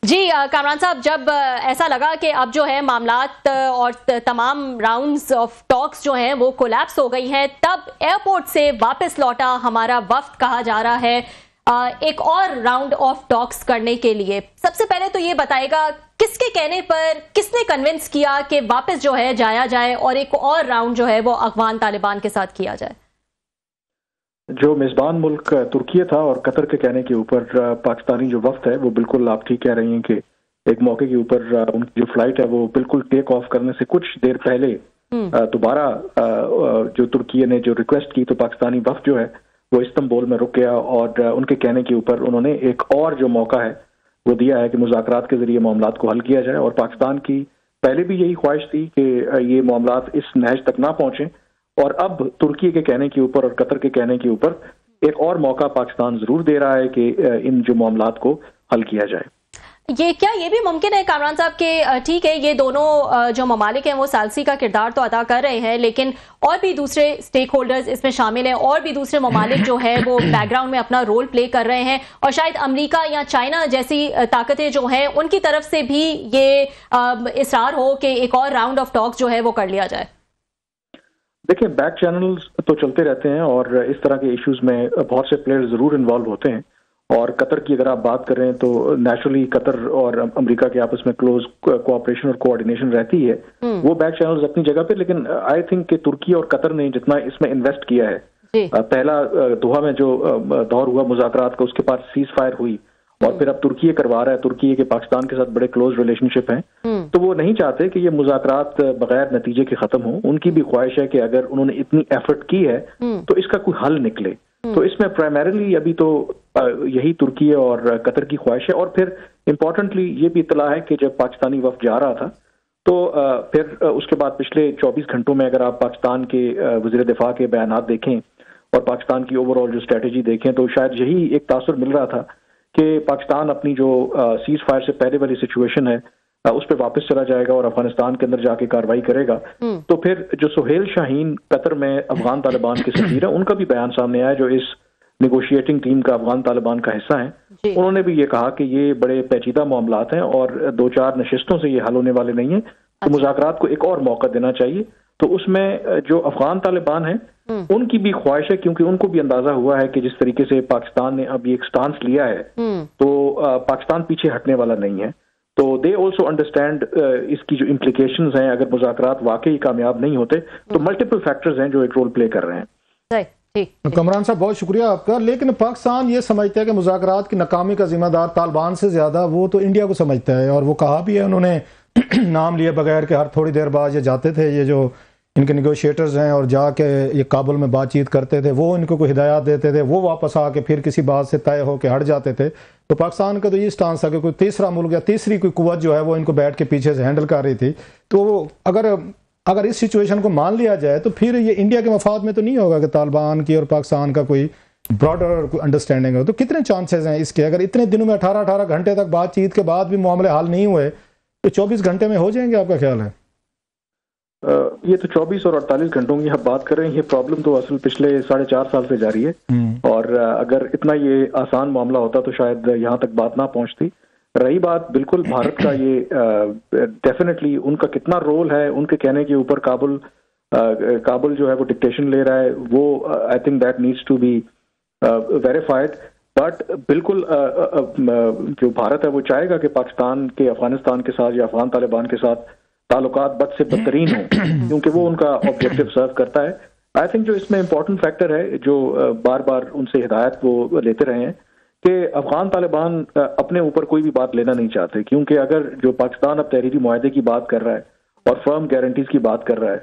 جی کامران صاحب، جب ایسا لگا کہ اب جو ہے معاملات اور تمام راؤنڈز آف ٹاکس جو ہیں وہ کولیپس ہو گئی ہیں، تب ایئرپورٹ سے واپس لوٹا ہمارا وفد، کہا جا رہا ہے ایک اور راؤنڈ آف ٹاکس کرنے کے لیے۔ سب سے پہلے تو یہ بتائے گا کس کے کہنے پر کس نے کنونس کیا کہ واپس جو ہے جایا جائے اور ایک اور راؤنڈ جو ہے وہ افغان طالبان کے ساتھ کیا جائے؟ جو میزبان ملک ترکیہ تھا اور قطر کے کہنے کے اوپر پاکستانی جو وفد ہے وہ بالکل آپ ٹھیک کہہ رہی ہیں کہ ایک موقع کے اوپر ان کی جو فلائٹ ہے وہ بالکل ٹیک آف کرنے سے کچھ دیر پہلے دوبارہ جو ترکیہ نے جو ریکویسٹ کی تو پاکستانی وفد جو ہے وہ استنبول میں رک گیا، اور ان کے کہنے کے اوپر انہوں نے ایک اور جو موقع ہے وہ دیا ہے کہ مذاکرات کے ذریعے معاملات کو حل کیا جائے، اور پاکستان کی پہلے بھی یہی خواہش تھی کہ یہ معاملات اس نہج تک نہ پہنچیں، اور اب ترکی کے کہنے کے اوپر اور قطر کے کہنے کے اوپر ایک اور موقع پاکستان ضرور دے رہا ہے کہ ان جو معاملات کو حل کیا جائے۔ یہ بھی ممکن ہے کامران صاحب کہ ٹھیک ہے یہ دونوں جو ممالک ہیں وہ ثالثی کا کردار تو ادا کر رہے ہیں، لیکن اور بھی دوسرے سٹیک ہولڈرز اس میں شامل ہیں، اور بھی دوسرے ممالک جو ہے وہ بیک گراؤنڈ میں اپنا رول پلے کر رہے ہیں، اور شاید امریکہ یا چائنا جیسی طاقتیں جو ہیں ان کی طرف سے بھی یہ اصرار ہو کہ ایک اور راؤنڈ آف ٹاک جو ہے وہ کر لیا جائے۔ دیکھیں، بیک چینلز تو چلتے رہتے ہیں اور اس طرح کے ایشوز میں بہت سے پلیئر ضرور انوالو ہوتے ہیں، اور قطر کی اگر آپ بات کریں تو نیچرلی قطر اور امریکہ کے آپس میں کلوز کوآپریشن اور کوآرڈینیشن رہتی ہے، وہ بیک چینلز اپنی جگہ پہ، لیکن آئی تھنک کہ ترکی اور قطر نے جتنا اس میں انویسٹ کیا ہے، پہلا دوحہ میں جو دور ہوا مذاکرات کا، اس کے بعد سیز فائر ہوئی، اور پھر اب ترکی کروا رہا ہے، ترکی کے پاکستان کے ساتھ بڑے کلوز ریلیشن شپ ہیں، تو وہ نہیں چاہتے کہ یہ مذاکرات بغیر نتیجے کے ختم ہوں۔ ان کی بھی خواہش ہے کہ اگر انہوں نے اتنی ایفرٹ کی ہے تو اس کا کوئی حل نکلے، تو اس میں پرائمریلی ابھی تو یہی ترکی اور قطر کی خواہش ہے۔ اور پھر امپورٹنٹلی یہ بھی اطلاع ہے کہ جب پاکستانی وفد جا رہا تھا تو پھر اس کے بعد پچھلے 24 گھنٹوں میں اگر آپ پاکستان کے وزیر دفاع کے بیانات دیکھیں اور پاکستان کی اوور آل جو اسٹریٹجی دیکھیں تو شاید یہی ایک تاثر مل رہا تھا کہ پاکستان اپنی جو سیز فائر سے پہلے والی سچویشن ہے اس پہ واپس چلا جائے گا اور افغانستان کے اندر جا کے کارروائی کرے گا۔ تو پھر جو سہیل شاہین قطر میں افغان طالبان کے سفیر ہیں، ان کا بھی بیان سامنے آیا جو اس نیگوشیٹنگ ٹیم کا افغان طالبان کا حصہ ہیں، انہوں نے بھی یہ کہا کہ یہ بڑے پیچیدہ معاملات ہیں اور 2-4 نشستوں سے یہ حل ہونے والے نہیں ہیں، تو مذاکرات کو ایک اور موقع دینا چاہیے۔ تو اس میں جو افغان طالبان ہیں ان کی بھی خواہش ہے، کیونکہ ان کو بھی اندازہ ہوا ہے کہ جس طریقے سے پاکستان نے اب یہ ایک سٹانس لیا ہے تو پاکستان پیچھے ہٹنے والا نہیں ہے، تو دے آلسو انڈرسٹینڈ اس کی جو امپلیکیشنز ہیں اگر مذاکرات واقعی کامیاب نہیں ہوتے تو ملٹیپل فیکٹرز ہیں جو ایک رول پلے کر رہے ہیں۔ کامران صاحب بہت شکریہ آپ کا، لیکن پاکستان یہ سمجھتا ہے کہ مذاکرات کی ناکامی کا ذمہ دار طالبان سے زیادہ وہ تو انڈیا کو سمجھتا ہے، اور وہ کہا بھی ہے انہوں نے نام لیے بغیر کہ ہر تھوڑی دیر بعد یہ جاتے تھے، یہ جو ان کے نیگوشیٹرز ہیں، اور جا کے یہ کابل میں بات چیت کرتے تھے، وہ ان کو کوئی ہدایات دیتے تھے، وہ واپس آ کے پھر کسی بات سے طے ہو کے ہٹ جاتے تھے۔ تو پاکستان کا تو یہ سٹانس تھا کہ کوئی تیسرا ملک یا تیسری کوئی قوت جو ہے وہ ان کو بیٹھ کے پیچھے سے ہینڈل کر رہی تھی۔ تو اگر اس سچویشن کو مان لیا جائے تو پھر یہ انڈیا کے مفاد میں تو نہیں ہوگا کہ طالبان کی اور پاکستان کا کوئی براڈر انڈرسٹینڈنگ ہو۔ تو کتنے چانسز ہیں اس کے؟ اگر اتنے دنوں میں 18 گھنٹے تک بات چیت کے بعد بھی معاملے حل نہیں ہوئے تو 24 گھنٹے میں ہو جائیں گے، آپ کا خیال ہے؟ یہ تو 24 اور 48 گھنٹوں کی آپ بات کر رہے ہیں، یہ پرابلم تو اصل پچھلے 4.5 سال سے جاری ہے، اور اگر اتنا یہ آسان معاملہ ہوتا تو شاید یہاں تک بات نہ پہنچتی۔ رہی بات بالکل بھارت کا، یہ ڈیفینیٹلی ان کا کتنا رول ہے، ان کے کہنے کے اوپر کابل جو ہے وہ ڈکٹیشن لے رہا ہے، وہ I think that needs to be verified, but بالکل جو بھارت ہے وہ چاہے گا کہ پاکستان کے افغانستان کے ساتھ یا افغان طالبان کے ساتھ تعلقات بد سے بدترین ہوں، کیونکہ وہ ان کا آبجیکٹو سرو کرتا ہے۔ آئی تھنک جو اس میں امپورٹنٹ فیکٹر ہے جو بار بار ان سے ہدایت وہ لیتے رہے ہیں کہ افغان طالبان اپنے اوپر کوئی بھی بات لینا نہیں چاہتے، کیونکہ اگر جو پاکستان اب تحریری معاہدے کی بات کر رہا ہے اور فرم گارنٹیز کی بات کر رہا ہے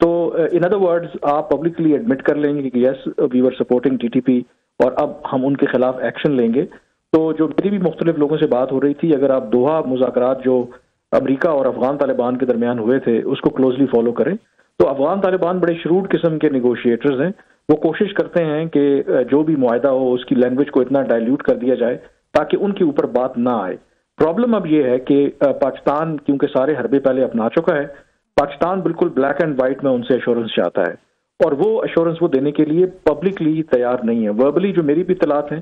تو ان ادر ورڈز آپ پبلکلی ایڈمٹ کر لیں گے کہ یس وی ور سپورٹنگ ٹی ٹی پی اور اب ہم ان کے خلاف ایکشن لیں گے۔ تو جو میری بھی مختلف لوگوں سے بات ہو رہی تھی، اگر آپ دوحہ مذاکرات جو امریکہ اور افغان طالبان کے درمیان ہوئے تھے اس کو کلوزلی فالو کریں تو افغان طالبان بڑے شروڈ قسم کے نیگوشیٹرز ہیں، وہ کوشش کرتے ہیں کہ جو بھی معاہدہ ہو اس کی لینگویج کو اتنا ڈائلیوٹ کر دیا جائے تاکہ ان کے اوپر بات نہ آئے۔ پرابلم اب یہ ہے کہ پاکستان کیونکہ سارے حربے پہلے اپنا چکا ہے، پاکستان بالکل بلیک اینڈ وائٹ میں ان سے ایشورنس چاہتا ہے، اور وہ ایشورنس وہ دینے کے لیے پبلکلی تیار نہیں ہے۔ وربلی جو میری بھی اطلاعات ہیں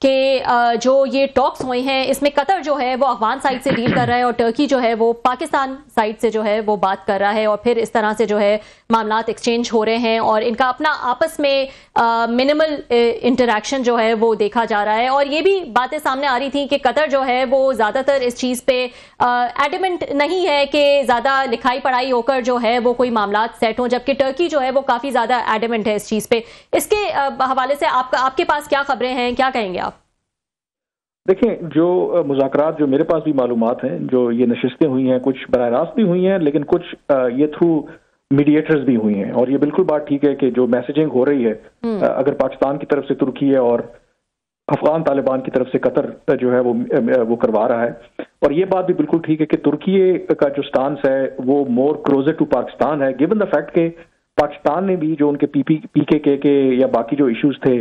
کہ جو یہ ٹاکس ہوئے ہیں اس میں قطر جو ہے وہ افغان سائڈ سے ڈیل کر رہا ہے اور ٹرکی جو ہے وہ پاکستان سائڈ سے جو ہے وہ بات کر رہا ہے، اور پھر اس طرح سے جو ہے معاملات ایکسچینج ہو رہے ہیں اور ان کا اپنا آپس میں منیمل انٹریکشن جو ہے وہ دیکھا جا رہا ہے. اور یہ بھی باتیں سامنے آ رہی تھیں کہ قطر جو ہے وہ زیادہ تر اس چیز پہ ایڈمنٹ نہیں ہے کہ زیادہ لکھائی پڑھائی ہو کر جو ہے وہ کوئی معاملات سیٹ ہوں، جبکہ ٹرکی جو ہے وہ کافی زیادہ ایڈمنٹ ہے اس چیز پہ. اس کے حوالے سے آپ کے پاس کیا خبریں ہیں، کیا کہیں گے آپ؟ دیکھیں، جو مذاکرات جو میرے پاس بھی معلومات ہیں، جو یہ نشستیں ہوئی ہیں، کچھ براہ راست بھی ہوئی ہیں لیکن کچھ یہ تھرو میڈیٹرز بھی ہوئی ہیں، اور یہ بالکل بات ٹھیک ہے کہ جو میسیجنگ ہو رہی ہے اگر پاکستان کی طرف سے ترکی ہے اور افغان طالبان کی طرف سے قطر جو ہے وہ کروا رہا ہے، اور یہ بات بھی بالکل ٹھیک ہے کہ ترکی کا جو سٹانس ہے وہ مور کلوزر ٹو پاکستان ہے، گیون دا فیکٹ کہ پاکستان نے بھی جو ان کے پی کے یا باقی جو ایشوز تھے،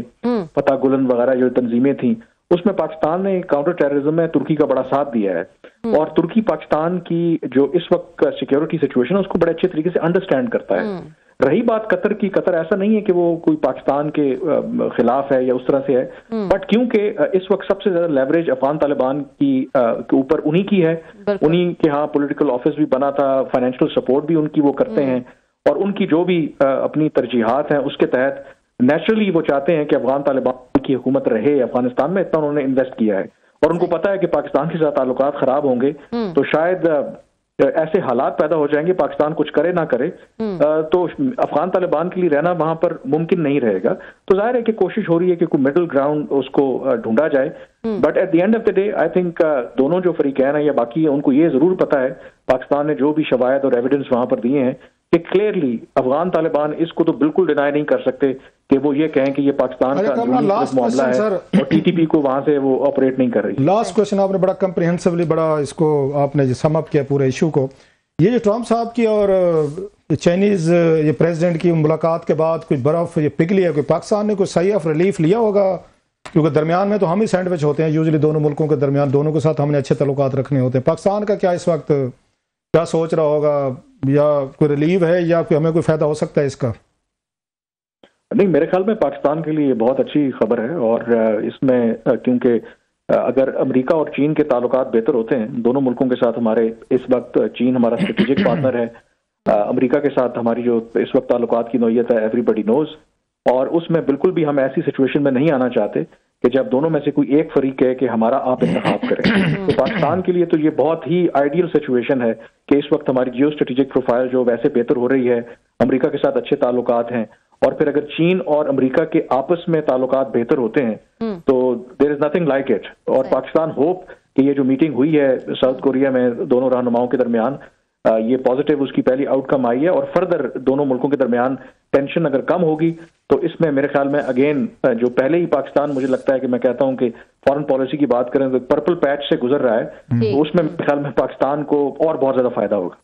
فتح گلن وغیرہ جو تنظیمیں تھیں، اس میں پاکستان نے کاؤنٹر ٹیررزم میں ترکی کا بڑا ساتھ دیا ہے، اور ترکی پاکستان کی جو اس وقت سیکیورٹی سچویشن ہے اس کو بڑے اچھے طریقے سے انڈرسٹینڈ کرتا ہے. رہی بات قطر کی، قطر ایسا نہیں ہے کہ وہ کوئی پاکستان کے خلاف ہے یا اس طرح سے ہے، بٹ کیونکہ اس وقت سب سے زیادہ لیوریج افغان طالبان کی کے اوپر انہی کی ہے، انہی کے ہاں پولیٹیکل آفس بھی بنا تھا، فائنینشیل سپورٹ بھی ان کی وہ کرتے ہیں، اور ان کی جو بھی اپنی ترجیحات ہیں اس کے تحت نیچرلی وہ چاہتے ہیں کہ افغان طالبان کی حکومت رہے افغانستان میں. اتنا انہوں نے انویسٹ کیا ہے اور ان کو پتا ہے کہ پاکستان کے ساتھ تعلقات خراب ہوں گے تو شاید ایسے حالات پیدا ہو جائیں گے پاکستان کچھ کرے نہ کرے تو افغان طالبان کے لیے رہنا وہاں پر ممکن نہیں رہے گا. تو ظاہر ہے کہ کوشش ہو رہی ہے کہ کوئی مڈل گراؤنڈ اس کو ڈھونڈا جائے، but at the end of the day I think دونوں جو فریقین ہیں یا باقی ان کو یہ ضرور پتا ہے، پاکستان نے جو بھی شواہد اور ایویڈنس وہاں پر دیے ہیں کہ کلیئرلی افغان طالبان اس کو تو بالکل ڈینائی نہیں کر سکتے کہ وہ یہ کہیں کہ یہ پاکستان کا معاملہ ہے اور ٹی ٹی پی کو وہاں سے وہ آپریٹ نہیں کر رہی. لاسٹ کوشچن آپ نے بڑا کمپریہنسولی بڑا اس کو آپ نے سم اپ کیا پورے ایشو کو. یہ جو ٹرمپ صاحب کی اور چائنیز یہ پریزیڈنٹ کی ملاقات کے بعد کوئی برف یہ پگھلی ہے، کوئی پاکستان نے کوئی صحیح آف ریلیف لیا ہوگا؟ کیونکہ درمیان میں تو ہم ہی سینڈوچ ہوتے ہیں یوزلی دونوں ملکوں کے درمیان، دونوں کے ساتھ ہم نے اچھے تعلقات رکھنے ہوتے ہیں. پاکستان کا کیا اس وقت کیا سوچ رہا ہوگا، یا کوئی ریلیف ہے یا ہمیں کوئی فائدہ ہو سکتا ہے اس کا؟ نہیں، میرے خیال میں پاکستان کے لیے یہ بہت اچھی خبر ہے، اور اس میں کیونکہ اگر امریکہ اور چین کے تعلقات بہتر ہوتے ہیں، دونوں ملکوں کے ساتھ ہمارے اس وقت چین ہمارا اسٹریٹجک پارٹنر ہے، امریکہ کے ساتھ ہماری جو اس وقت تعلقات کی نوعیت ہے ایوری بڈی نوز، اور اس میں بالکل بھی ہم ایسی سچویشن میں نہیں آنا چاہتے کہ جب دونوں میں سے کوئی ایک فریق ہے کہ ہمارا آپ انتخاب کریں. تو پاکستان کے لیے تو یہ بہت ہی آئیڈیل سچویشن ہے کہ اس وقت ہماری جیو اسٹریٹجک پروفائل جو ویسے بہتر ہو رہی ہے، امریکہ کے ساتھ اچھے تعلقات ہیں، اور پھر اگر چین اور امریکہ کے آپس میں تعلقات بہتر ہوتے ہیں تو دیر از نتھنگ لائک اٹ. اور پاکستان ہوپ کہ یہ جو میٹنگ ہوئی ہے ساؤتھ کوریا میں دونوں رہنماؤں کے درمیان، یہ پازیٹیو اس کی پہلی آؤٹ کم آئی ہے، اور فردر دونوں ملکوں کے درمیان ٹینشن اگر کم ہوگی تو اس میں میرے خیال میں اگین جو پہلے ہی پاکستان مجھے لگتا ہے کہ میں کہتا ہوں کہ فارن پالیسی کی بات کریں تو پرپل پیچ سے گزر رہا ہے، تو اس میں میرے خیال میں پاکستان کو اور بہت زیادہ فائدہ ہوگا.